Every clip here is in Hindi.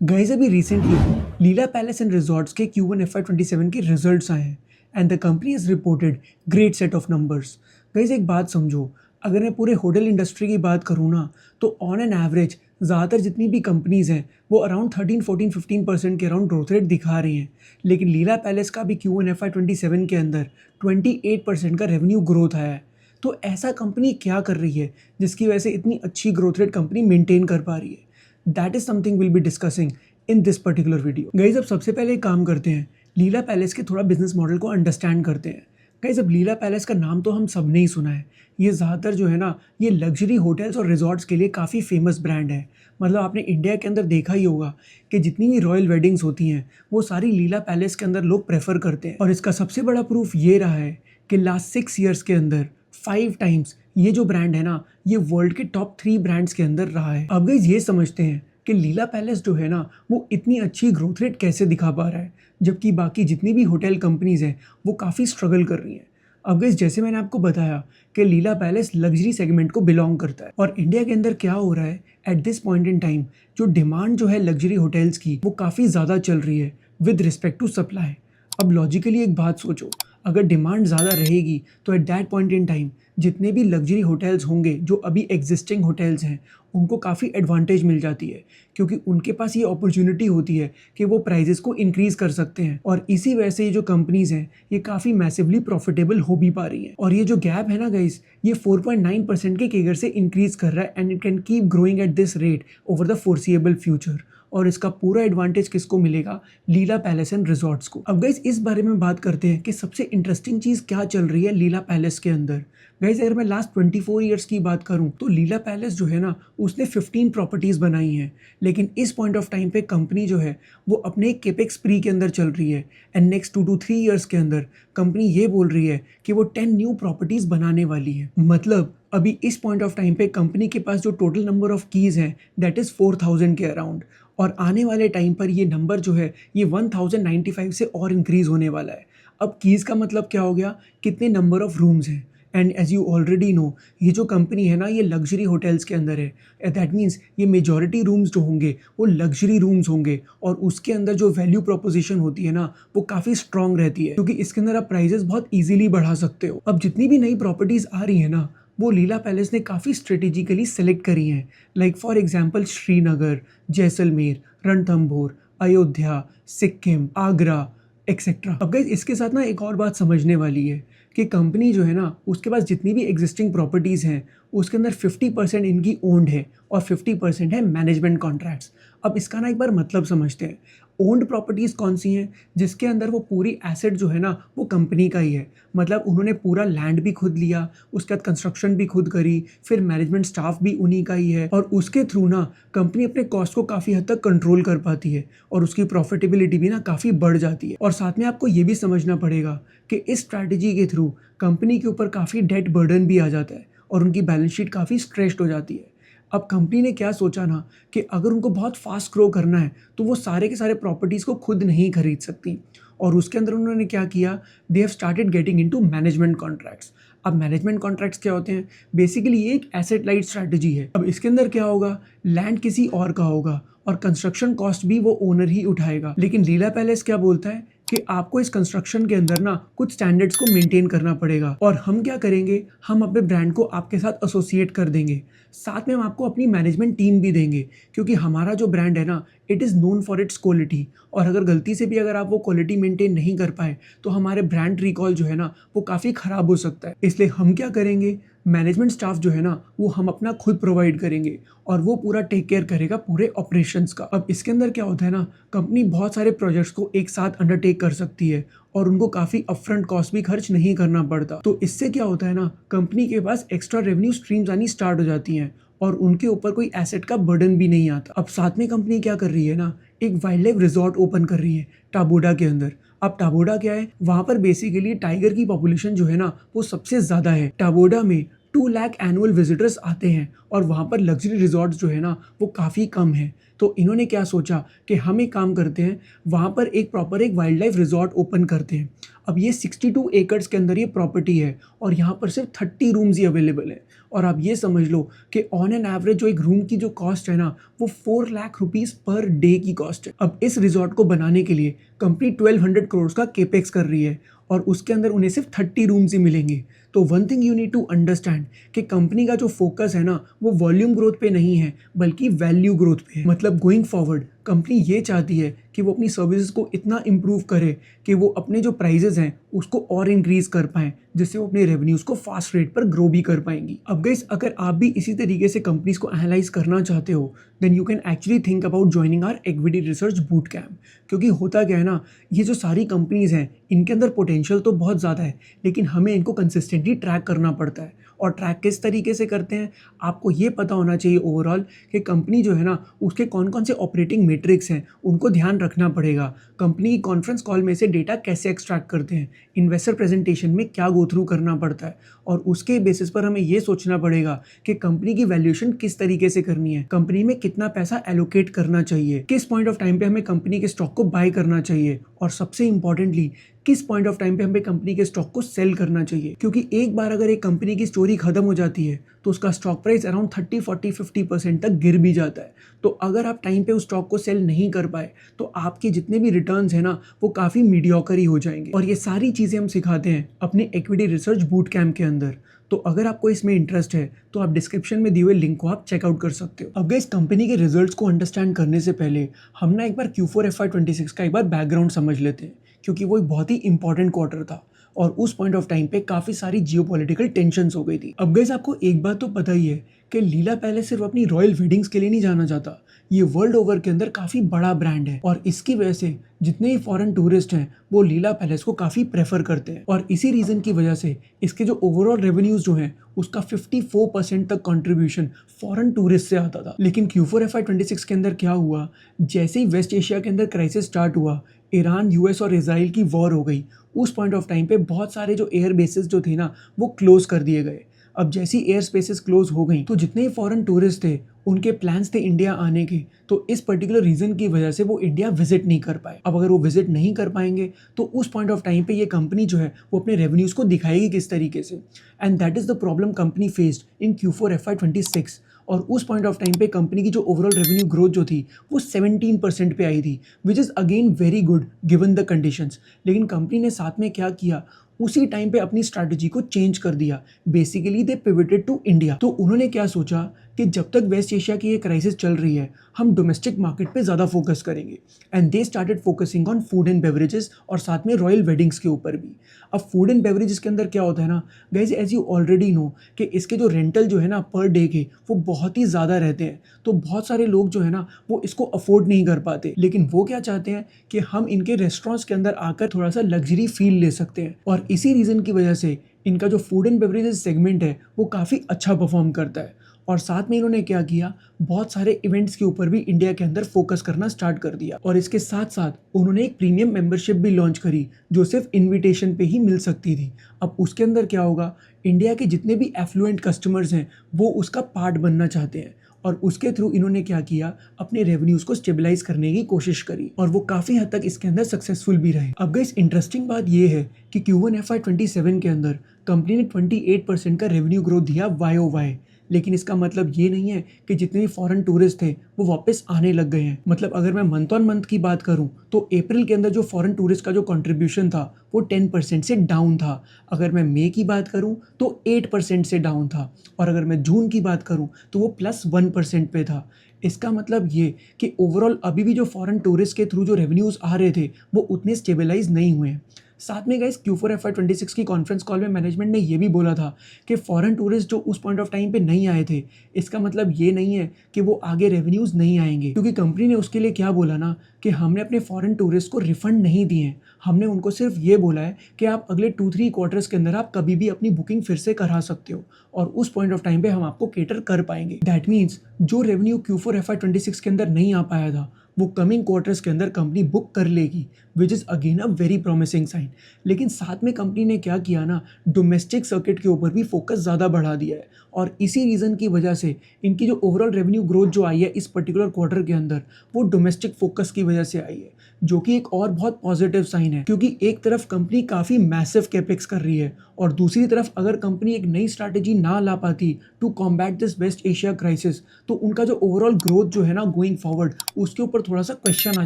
गाइस अभी recently Leela palace and resorts के Q1 FY27 के रिजल्ट्स आए हैं and the company has reported great set of numbers. Guys एक बात समझो, अगर मैं पूरे होटल इंडस्ट्री की बात करूँ ना तो ऑन एन एवरेज ज़्यादातर जितनी भी कंपनीज़ हैं वो अराउंड 13-14-15% के अराउंड ग्रोथ रेट दिखा रही हैं, लेकिन लीला पैलेस का भी Q1 FY27 के अंदर 28% का रेवेन्यू ग्रोथ आया है। तो ऐसा कंपनी क्या कर रही है जिसकी वजह से इतनी अच्छी ग्रोथ रेट कंपनी मेंटेन कर पा रही है? That is something will be discussing in this particular video. Guys अब सबसे पहले एक काम करते हैं, लीला पैलेस के थोड़ा बिजनेस मॉडल को अंडरस्टैंड करते हैं। गाइज अब लीला पैलेस का नाम तो हम सब ने ही सुना है। ये ज़्यादातर जो है ना, ये लग्जरी होटल्स और रिजॉर्ट्स के लिए काफ़ी फेमस ब्रांड है। मतलब आपने इंडिया के अंदर देखा ही होगा कि जितनी भी रॉयल वेडिंग्स होती हैं वो सारी लीला पैलेस के अंदर लोग प्रेफर करते हैं। और इसका सबसे बड़ा प्रूफ ये रहा है कि लास्ट 6 ईयर्स के अंदर 5 टाइम्स ये जो ब्रांड है ना, ये वर्ल्ड के टॉप 3 ब्रांड्स के अंदर रहा है। अब गाइज ये समझते हैं कि लीला पैलेस जो है ना वो इतनी अच्छी ग्रोथ रेट कैसे दिखा पा रहा है, जबकि बाकी जितनी भी होटल कंपनीज हैं वो काफ़ी स्ट्रगल कर रही हैं। अब गाइस जैसे मैंने आपको बताया कि लीला पैलेस लग्जरी सेगमेंट को बिलोंग करता है, और इंडिया के अंदर क्या हो रहा है at this point in time, जो डिमांड जो है लग्जरी होटल्स की वो काफ़ी ज़्यादा चल रही है विद रिस्पेक्ट टू सप्लाई। अब लॉजिकली एक बात सोचो, अगर डिमांड ज़्यादा रहेगी तो at that point in time जितने भी लग्जरी होटल्स होंगे जो अभी एग्जिस्टिंग होटल्स हैं उनको काफ़ी एडवांटेज मिल जाती है, क्योंकि उनके पास ये अपॉर्चुनिटी होती है कि वो प्राइजेस को इंक्रीज़ कर सकते हैं। और इसी वजह से ये जो कंपनीज़ हैं ये काफ़ी मैसिवली प्रॉफिटेबल हो भी पा रही हैं। और ये जो गैप है ना गाइस, ये 4.9% के केगर से इंक्रीज़ कर रहा है and it can keep growing at this rate over the foreseeable future. और इसका पूरा एडवांटेज किसको मिलेगा? लीला पैलेस एंड रिजॉर्ट्स को। अब गाइस इस बारे में बात करते हैं कि सबसे इंटरेस्टिंग चीज़ क्या चल रही है लीला पैलेस के अंदर। गाइस अगर मैं लास्ट 24 ईयर्स की बात करूं तो लीला पैलेस जो है ना उसने 15 प्रॉपर्टीज़ बनाई हैं, लेकिन इस पॉइंट ऑफ टाइम पे कंपनी जो है वो अपने केपेक्स स्प्री के अंदर चल रही है एंड नेक्स्ट 2 to 3 ईयर्स के अंदर कंपनी ये बोल रही है कि वो 10 न्यू प्रॉपर्टीज़ बनाने वाली है। मतलब अभी इस पॉइंट ऑफ टाइम पे कंपनी के पास जो टोटल नंबर ऑफ कीज़ हैं दैट इज़ 4000 के अराउंड, और आने वाले टाइम पर ये नंबर जो है ये 1095 से और इंक्रीज़ होने वाला है। अब कीज़ का मतलब क्या हो गया? कितने नंबर ऑफ रूम्स हैं। And as you already know, ये जो कंपनी है ना ये लग्जरी होटल्स के अंदर है। दैट मीन्स ये मेजॉरिटी रूम्स जो होंगे वो लग्जरी रूम्स होंगे, और उसके अंदर जो वैल्यू प्रोपोजिशन होती है ना वो काफ़ी स्ट्रॉन्ग रहती है, क्योंकि इसके अंदर आप प्राइजेस बहुत ईजिली बढ़ा सकते हो। अब जितनी भी नई प्रॉपर्टीज़ आ रही है ना वो लीला पैलेस ने काफ़ी स्ट्रेटेजिकली सेलेक्ट करी हैं। Like for example Srinagar, Jaisalmer, Ranthambore, Ayodhya, Sikkim, Agra etcetera. अब गाइस इसके साथ ना एक और बात समझने वाली है कि कंपनी जो है ना उसके पास जितनी भी एग्जिस्टिंग प्रॉपर्टीज़ हैं उसके अंदर 50% इनकी ओन्ड है और 50% है मैनेजमेंट कॉन्ट्रैक्ट्स। अब इसका ना एक बार मतलब समझते हैं। ओन्ड प्रॉपर्टीज़ कौन सी हैं? जिसके अंदर वो पूरी एसेट जो है ना वो कंपनी का ही है, मतलब उन्होंने पूरा लैंड भी खुद लिया, उसके बाद कंस्ट्रक्शन भी खुद करी, फिर मैनेजमेंट स्टाफ भी उन्हीं का ही है, और उसके थ्रू ना कंपनी अपने कॉस्ट को काफ़ी हद तक कंट्रोल कर पाती है और उसकी प्रॉफिटेबिलिटी भी ना काफ़ी बढ़ जाती है। और साथ में आपको ये भी समझना पड़ेगा कि इस स्ट्रैटेजी के थ्रू कंपनी के ऊपर काफ़ी डेट बर्डन भी आ जाता है और उनकी बैलेंस शीट काफ़ी स्ट्रेस्ड हो जाती है। अब कंपनी ने क्या सोचा ना कि अगर उनको बहुत फास्ट ग्रो करना है तो वो सारे के सारे प्रॉपर्टीज़ को खुद नहीं खरीद सकती, और उसके अंदर उन्होंने क्या किया, they have started getting into management contracts. अब मैनेजमेंट कॉन्ट्रैक्ट्स क्या होते हैं? बेसिकली ये एक एसेट लाइट स्ट्रैटेजी है। अब इसके अंदर क्या होगा, लैंड किसी और का होगा और कंस्ट्रक्शन कॉस्ट भी वो ओनर ही उठाएगा। लेकिन लीला पैलेस क्या बोलता है कि आपको इस कंस्ट्रक्शन के अंदर ना कुछ स्टैंडर्ड्स को मेंटेन करना पड़ेगा, और हम क्या करेंगे, हम अपने ब्रांड को आपके साथ एसोसिएट कर देंगे, साथ में हम आपको अपनी मैनेजमेंट टीम भी देंगे, क्योंकि हमारा जो ब्रांड है ना it is known for its quality, और अगर गलती से भी अगर आप वो क्वालिटी मेंटेन नहीं कर पाए तो हमारे ब्रांड रिकॉल जो है ना वो काफ़ी ख़राब हो सकता है। इसलिए हम क्या करेंगे, मैनेजमेंट स्टाफ जो है ना वो हम अपना खुद प्रोवाइड करेंगे और वो पूरा टेक केयर करेगा पूरे ऑपरेशंस का। अब इसके अंदर क्या होता है ना, कंपनी बहुत सारे प्रोजेक्ट्स को एक साथ अंडरटेक कर सकती है और उनको काफ़ी अपफ्रंट कॉस्ट भी खर्च नहीं करना पड़ता। तो इससे क्या होता है ना, कंपनी के पास एक्स्ट्रा रेवेन्यू स्ट्रीम्स आनी स्टार्ट हो जाती हैं और उनके ऊपर कोई एसेट का बर्डन भी नहीं आता। अब साथ में कंपनी क्या कर रही है ना, एक वाइल्ड लाइफ रिजॉर्ट ओपन कर रही है टाबोडा के अंदर। अब टाबोडा क्या है, वहाँ पर बेसिकली टाइगर की पॉपुलेशन जो है ना वो सबसे ज़्यादा है। टाबोडा में 2 लाख एनुअल विजिटर्स आते हैं और वहाँ पर लग्जरी रिजॉर्ट्स जो है ना वो काफ़ी कम है। तो इन्होंने क्या सोचा कि हम एक काम करते हैं, वहाँ पर एक प्रॉपर एक वाइल्ड लाइफ रिजॉर्ट ओपन करते हैं। अब ये 62 एकड़्स के अंदर ये प्रॉपर्टी है और यहाँ पर सिर्फ 30 रूम्स ही अवेलेबल है। और आप ये समझ लो कि ऑन एन एवरेज जो एक रूम की जो कॉस्ट है ना वो 4 लाख रुपीज़ पर डे की कॉस्ट है। अब इस रिजॉर्ट को बनाने के लिए कंपनी 1200 करोड़ का केपेक्स कर रही है और उसके अंदर उन्हें सिर्फ 30 रूम्स ही मिलेंगे। तो one thing you need to understand कि कंपनी का जो फोकस है ना वो वॉल्यूम ग्रोथ पे नहीं है बल्कि वैल्यू ग्रोथ पे है। मतलब गोइंग फॉरवर्ड कंपनी ये चाहती है कि वो अपनी सर्विसेज को इतना इम्प्रूव करे कि वो अपने जो प्राइजेस हैं उसको और इंक्रीज कर पाएँ, जिससे वो अपने रेवेन्यूज़ को फास्ट रेट पर ग्रो भी कर पाएंगी। अब गाइस अगर आप भी इसी तरीके से कंपनीज को एनालाइज करना चाहते हो then you can actually think about joining our equity research boot camp. क्योंकि होता क्या है ना, ये जो सारी कंपनीज हैं इनके अंदर पोटेंशियल तो बहुत ज़्यादा है, लेकिन हमें इनको कंसिस्टेंटली ट्रैक करना पड़ता है। और ट्रैक किस तरीके से करते हैं, आपको ये पता होना चाहिए ओवरऑल कि कंपनी जो है ना उसके कौन कौन से ऑपरेटिंग मेट्रिक्स हैं उनको ध्यान रखना पड़ेगा। कंपनी की कॉन्फ्रेंस कॉल में से डेटा कैसे एक्सट्रैक्ट करते हैं, इन्वेस्टर प्रेजेंटेशन में क्या गो थ्रू करना पड़ता है, और उसके बेसिस पर हमें ये सोचना पड़ेगा कि कंपनी की वैल्यूएशन किस तरीके से करनी है, कंपनी में कितना पैसा एलोकेट करना चाहिए, किस पॉइंट ऑफ टाइम पे हमें कंपनी के स्टॉक को बाय करना चाहिए, और सबसे इंपॉर्टेंटली किस पॉइंट ऑफ टाइम पे हमें कंपनी के स्टॉक को सेल करना चाहिए। क्योंकि एक बार अगर एक कंपनी की स्टोरी खत्म हो जाती है तो उसका स्टॉक प्राइस अराउंड 30, 40, 50% तक गिर भी जाता है। तो अगर आप टाइम पे उस स्टॉक को सेल नहीं कर पाए तो आपके जितने भी रिटर्न्स हैं ना वो काफ़ी मीडियोकर ही हो जाएंगे। और ये सारी चीज़ें हम सिखाते हैं अपने इक्विटी रिसर्च बूट कैम्प के अंदर। तो अगर आपको इसमें इंटरेस्ट है तो आप डिस्क्रिप्शन में दिए हुए लिंक को आप चेकआउट कर सकते हो। अब इस कंपनी के रिजल्ट्स को अंडरस्टैंड करने से पहले हम ना एक बार Q4 FY26 का एक बार बैकग्राउंड समझ लेते हैं, क्योंकि वो एक बहुत ही इंपॉर्टेंट क्वार्टर था और उस पॉइंट ऑफ टाइम पे काफ़ी सारी जियोपॉलिटिकल टेंशन्स हो गई थी। अब गाइस आपको एक बात तो पता ही है कि लीला पैलेस सिर्फ अपनी रॉयल वेडिंग्स के लिए नहीं जाना जाता, ये वर्ल्ड ओवर के अंदर काफ़ी बड़ा ब्रांड है और इसकी वजह से जितने ही फॉरेन टूरिस्ट हैं वो लीला पैलेस को काफ़ी प्रेफर करते हैं। और इसी रीज़न की वजह से इसके जो ओवरऑल रेवेन्यूज़ जो हैं उसका 54% तक कंट्रीब्यूशन फॉरेन टूरिस्ट से आता था। लेकिन Q4 FY26 के अंदर क्या हुआ, जैसे ही वेस्ट एशिया के अंदर क्राइसिस स्टार्ट हुआ, ईरान, US और इसराइल की वॉर हो गई, उस पॉइंट ऑफ टाइम पे बहुत सारे जो एयर बेसिस जो थे ना वो क्लोज कर दिए गए। अब जैसी एयर स्पेसेस क्लोज हो गई तो जितने ही फॉरेन टूरिस्ट थे उनके प्लान्स थे इंडिया आने के, तो इस पर्टिकुलर रीज़न की वजह से वो इंडिया विजिट नहीं कर पाए। अब अगर वो विजिट नहीं कर पाएंगे तो उस पॉइंट ऑफ टाइम पे ये कंपनी जो है वो अपने रेवेन्यूज़ को दिखाएगी किस तरीके से, and that is the problem company faced in Q4 FY26। और उस पॉइंट ऑफ टाइम पे कंपनी की जो ओवरऑल रेवेन्यू ग्रोथ जो थी वो 17% पे आई थी, विच is again very good given the conditions. लेकिन कंपनी ने साथ में क्या किया, उसी टाइम पे अपनी स्ट्रैटेजी को चेंज कर दिया। Basically they pivoted to India. तो उन्होंने क्या सोचा कि जब तक वेस्ट एशिया की ये क्राइसिस चल रही है हम डोमेस्टिक मार्केट पे ज़्यादा फोकस करेंगे, and they started focusing on food and beverages और साथ में रॉयल वेडिंग्स के ऊपर भी। अब फूड एंड बेवरेजेस के अंदर क्या होता है ना guys, as you already know कि इसके जो रेंटल जो है ना पर डे के वो बहुत ही ज़्यादा रहते हैं, तो बहुत सारे लोग जो है ना वो इसको अफोर्ड नहीं कर पाते। लेकिन वो क्या चाहते हैं कि हम इनके रेस्टोरेंट्स के अंदर आकर थोड़ा सा लग्जरी फील ले सकते हैं, और इसी रीज़न की वजह से इनका जो फूड एंड बेवरेजेस सेगमेंट है वो काफ़ी अच्छा परफॉर्म करता है। और साथ में इन्होंने क्या किया, बहुत सारे इवेंट्स के ऊपर भी इंडिया के अंदर फोकस करना स्टार्ट कर दिया, और इसके साथ साथ उन्होंने एक प्रीमियम मेंबरशिप भी लॉन्च करी जो सिर्फ इनविटेशन पे ही मिल सकती थी। अब उसके अंदर क्या होगा, इंडिया के जितने भी एफ्लुएंट कस्टमर्स हैं वो उसका पार्ट बनना चाहते हैं, और उसके थ्रू इन्होंने क्या किया, अपने रेवेन्यूज़ को स्टेबलाइज करने की कोशिश करी, और वो काफ़ी हद तक इसके अंदर सक्सेसफुल भी रहे। अब गाइस इंटरेस्टिंग बात ये है कि Q1 FY27 के अंदर कंपनी ने 28% का रेवेन्यू ग्रोथ दिया YOY। लेकिन इसका मतलब ये नहीं है कि जितने भी फॉरेन टूरिस्ट थे वो वापस आने लग गए हैं। मतलब अगर मैं मंथ ऑन मंथ की बात करूं तो अप्रैल के अंदर जो फॉरेन टूरिस्ट का जो कंट्रीब्यूशन था वो 10% से डाउन था। अगर मैं मई की बात करूं तो 8% से डाउन था, और अगर मैं जून की बात करूं तो वो +1% पे था। इसका मतलब ये कि ओवरऑल अभी भी जो फॉरेन टूरिस्ट के थ्रू जो रेवेन्यूज़ आ रहे थे वो उतने स्टेबलाइज नहीं हुए हैं। साथ में गाइस Q4 FY26 की कॉन्फ्रेंस कॉल में मैनेजमेंट ने ये भी बोला था कि फॉरेन टूरिस्ट जो उस पॉइंट ऑफ टाइम पे नहीं आए थे, इसका मतलब ये नहीं है कि वो आगे रेवेन्यूज़ नहीं आएंगे, क्योंकि कंपनी ने उसके लिए क्या बोला ना कि हमने अपने फॉरेन टूरिस्ट को रिफंड नहीं दिए हैं। हमने उनको सिर्फ ये बोला है कि आप अगले 2-3 क्वार्टर्स के अंदर आप कभी भी अपनी बुकिंग फिर से करा सकते हो, और उस पॉइंट ऑफ टाइम पे हम आपको केटर कर पाएंगे। दैट मीन्स जो रेवेन्यू Q4 FY26 के अंदर नहीं आ पाया था वो कमिंग क्वार्टर्स के अंदर कंपनी बुक कर लेगी, which is again a very promising sign. लेकिन साथ में कंपनी ने क्या किया ना, डोमेस्टिक सर्किट के ऊपर भी फोकस ज़्यादा बढ़ा दिया है और इसी रीज़न की वजह से इनकी जो ओवरऑल रेवेन्यू ग्रोथ जो आई है इस पर्टिकुलर क्वार्टर के अंदर, वो डोमेस्टिक फोकस की वजह से आई है, जो कि एक और बहुत पॉजिटिव साइन है। क्योंकि एक तरफ कंपनी काफ़ी मैसिव कैपेक्स कर रही है और दूसरी तरफ अगर कंपनी एक नई स्ट्रैटेजी ना ला पाती to combat this West Asia crisis, तो उनका जो ओवरऑल ग्रोथ जो है ना गोइंग फॉरवर्ड, उसके ऊपर थोड़ा सा क्वेश्चन आ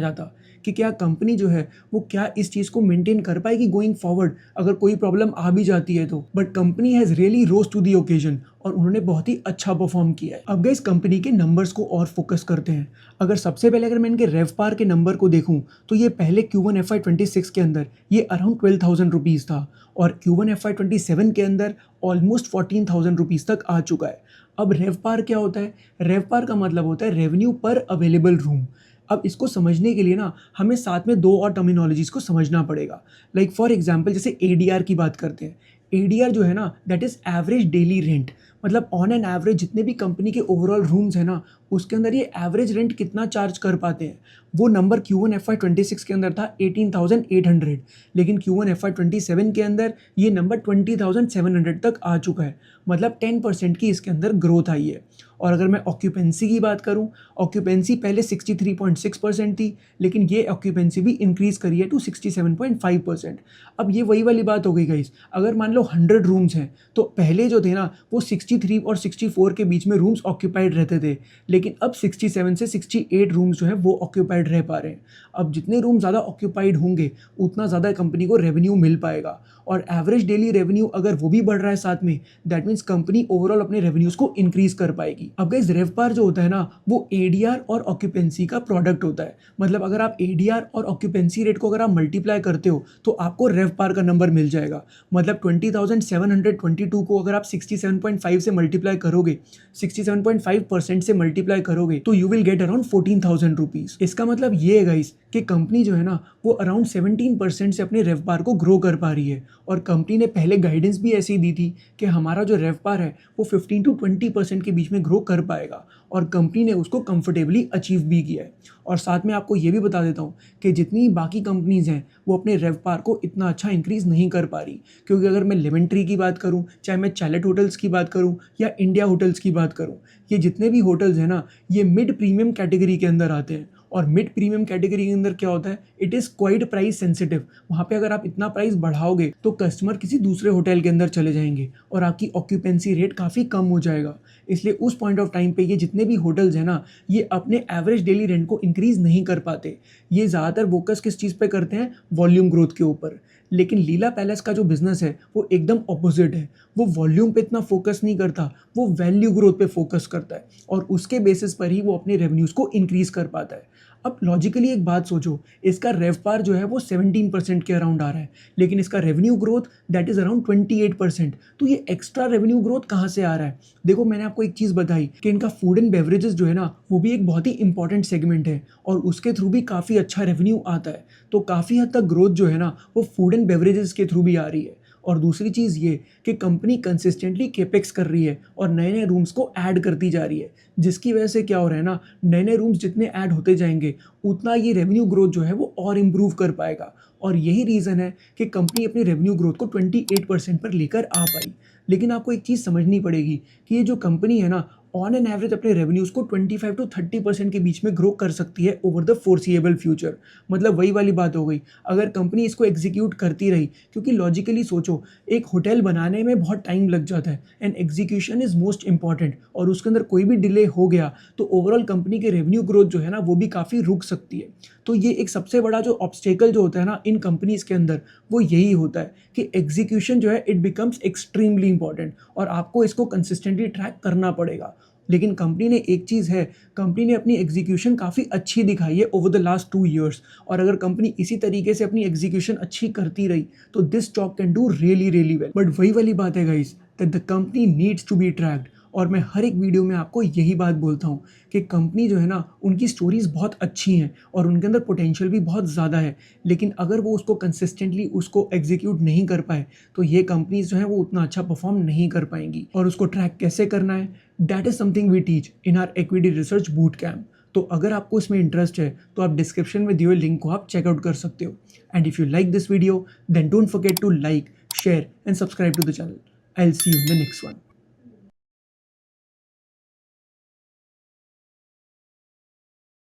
जाता कि क्या कंपनी जो है वो क्या इस चीज़ को मेंटेन कर पाएगी गोइंग फॉरवर्ड, अगर कोई प्रॉब्लम आ भी जाती है तो। But company has really rose to the occasion और उन्होंने बहुत ही अच्छा परफॉर्म किया है। अब गाइस कंपनी के नंबर्स को और फोकस करते हैं। अगर सबसे पहले अगर मैं इनके रेवपार के नंबर को देखूं तो ये पहले Q1 FY26 के अंदर ये अराउंड 12,000 रुपीज़ था और Q1 FY27 के अंदर ऑलमोस्ट 14,000 रुपीज़ तक आ चुका है। अब रेवपार क्या होता है? रेवपार का मतलब होता है रेवेन्यू पर अवेलेबल रूम। अब इसको समझने के लिए ना हमें साथ में दो और टर्मिनोलॉजीज़ को समझना पड़ेगा। लाइक फॉर एग्जांपल जैसे ADR की बात करते हैं। ADR जो है ना that is average daily rent, मतलब ऑन एन एवरेज जितने भी कंपनी के ओवरऑल रूम्स हैं ना उसके अंदर ये एवरेज रेंट कितना चार्ज कर पाते हैं। वो नंबर Q1 FY26 के अंदर था 18,800, लेकिन Q1 FY27 के अंदर ये नंबर 20,700 तक आ चुका है, मतलब 10% की इसके अंदर ग्रोथ आई है। और अगर मैं ऑक्यूपेंसी की बात करूं, ऑक्यूपेंसी पहले 63.6% थी, लेकिन ये ऑक्यूपेंसी भी इंक्रीज़ करी है टू 67.5%। अब ये वही वाली बात हो गई गाइस, अगर मान लो 100 रूम्स हैं तो पहले जो थे ना वो 63 और 64 के बीच में रूम्स ऑक्यूपाइड रहते थे, लेकिन अब 67 से 68 रूम्स जो है वो ऑक्यूपाइड रह पा रहे हैं। अब जितने रूम ज़्यादा ऑक्यूपाइड होंगे उतना ज़्यादा कंपनी को रेवेन्यू मिल पाएगा और एवरेज डेली रेवेन्यू अगर वो भी बढ़ रहा है साथ में, दैट मीन्स कंपनी ओवरऑल अपने रेवेन्यूज़ को इंक्रीज कर पाएगी। अब गाइस रेवपार जो होता है ना वो ADR और ऑक्यूपेंसी का प्रोडक्ट होता है, मतलब अगर आप ADR और ऑक्यूपेंसी रेट को अगर आप मल्टीप्लाई करते हो तो आपको रेवपार का नंबर मिल जाएगा। मतलब 20,722 को अगर आप 67.5 से मल्टीप्लाई करोगे, 67.5% से मल्टीप्लाई करोगे तो you will get around 14,000 rupees. इसका मतलब ये है गाइस कि कंपनी जो है ना वो अराउंड 17% से अपने रेवपार को ग्रो कर पा रही है और कंपनी ने पहले गाइडेंस भी ऐसी दी थी कि हमारा जो रेवपार है वो 15 to 20% के बीच में ग्रो कर पाएगा और कंपनी ने उसको कंफर्टेबली अचीव भी किया है। और साथ में आपको ये भी बता देता हूँ कि जितनी बाकी कंपनीज़ हैं वो अपने रेवपार को इतना अच्छा इंक्रीज़ नहीं कर पा रही, क्योंकि अगर मैं लेमन ट्री की बात करूँ, चाहे मैं चैलेट होटल्स की बात करूँ या इंडिया होटल्स की बात करूँ, ये जितने भी होटल्स हैं ना ये मिड प्रीमियम कैटेगरी के अंदर आते हैं। और मिड प्रीमियम कैटेगरी के अंदर क्या होता है, it is quite price sensitive. वहाँ पे अगर आप इतना प्राइस बढ़ाओगे तो कस्टमर किसी दूसरे होटल के अंदर चले जाएंगे और आपकी ऑक्यूपेंसी रेट काफ़ी कम हो जाएगा। इसलिए उस पॉइंट ऑफ टाइम पे ये जितने भी होटल्स हैं ना ये अपने एवरेज डेली रेंट को इंक्रीज़ नहीं कर पाते। ये ज़्यादातर फोकस किस चीज़ पे करते हैं, वॉल्यूम ग्रोथ के ऊपर। लेकिन लीला पैलेस का जो बिजनेस है वो एकदम ऑपोजिट है। वो वॉल्यूम पे इतना फोकस नहीं करता, वो वैल्यू ग्रोथ पे फोकस करता है और उसके बेसिस पर ही वो अपने रेवेन्यूज़ को इंक्रीज़ कर पाता है। अब लॉजिकली एक बात सोचो, इसका रेवपार जो है वो 17% के अराउंड आ रहा है, लेकिन इसका revenue growth that is around 28%। तो ये एक्स्ट्रा रेवेन्यू ग्रोथ कहाँ से आ रहा है? देखो मैंने आपको एक चीज़ बताई कि इनका फूड एंड बेवरेजेस जो है ना वो भी एक बहुत ही इंपॉर्टेंट सेगमेंट है और उसके थ्रू भी काफ़ी अच्छा रेवेन्यू आता है। तो काफ़ी हद तक ग्रोथ जो है ना वो फूड एंड बेवरेजेस के थ्रू भी आ रही है। और दूसरी चीज़ ये कि कंपनी कंसिस्टेंटली केपेक्स कर रही है और नए नए रूम्स को ऐड करती जा रही है, जिसकी वजह से क्या हो रहा है ना, नए नए रूम्स जितने ऐड होते जाएंगे उतना ये रेवेन्यू ग्रोथ जो है वो और इम्प्रूव कर पाएगा। और यही रीज़न है कि कंपनी अपनी रेवेन्यू ग्रोथ को 28% पर लेकर आ पाई। लेकिन आपको एक चीज़ समझनी पड़ेगी कि ये जो कंपनी है ना ऑन एन एवरेज अपने रेवेन्यूज़ को 25 to 30% के बीच में ग्रो कर सकती है ओवर द फोर्सिएबल फ्यूचर। मतलब वही वाली बात हो गई, अगर कंपनी इसको एग्जीक्यूट करती रही, क्योंकि लॉजिकली सोचो एक होटल बनाने में बहुत टाइम लग जाता है and execution is most important, और उसके अंदर कोई भी डिले हो गया तो ओवरऑल कंपनी की रेवेन्यू ग्रोथ जो है ना वो भी काफ़ी रुक सकती है। तो ये एक सबसे बड़ा जो ऑब्स्टेकल जो होता है ना इन कंपनीज़ के अंदर वो यही होता है कि एग्जीक्यूशन जो है इट बिकम्स एक्सट्रीमली इंपॉर्टेंट और आपको इसको कंसिस्टेंटली ट्रैक करना पड़ेगा। लेकिन कंपनी ने एक चीज़ है, कंपनी ने अपनी एग्जीक्यूशन काफ़ी अच्छी दिखाई है ओवर द लास्ट 2 ईयर्स, और अगर कंपनी इसी तरीके से अपनी एग्जीक्यूशन अच्छी करती रही तो this stock can do really really well. But वही वाली बात है guys that the company needs to be tracked, और मैं हर एक वीडियो में आपको यही बात बोलता हूँ कि कंपनी जो है ना उनकी स्टोरीज़ बहुत अच्छी हैं और उनके अंदर पोटेंशियल भी बहुत ज़्यादा है, लेकिन अगर वो उसको कंसिस्टेंटली उसको एग्जीक्यूट नहीं कर पाए तो ये कंपनीज जो हैं वो उतना अच्छा परफॉर्म नहीं कर पाएंगी। और उसको ट्रैक कैसे करना है, that is something we teach in our equity research boot camp. तो अगर आपको इसमें इंटरेस्ट है तो आप डिस्क्रिप्शन में दिए हुए लिंक को आप चेकआउट कर सकते हो। And if you like this video then don't forget to like, share and subscribe to the channel. I will see you in the next one.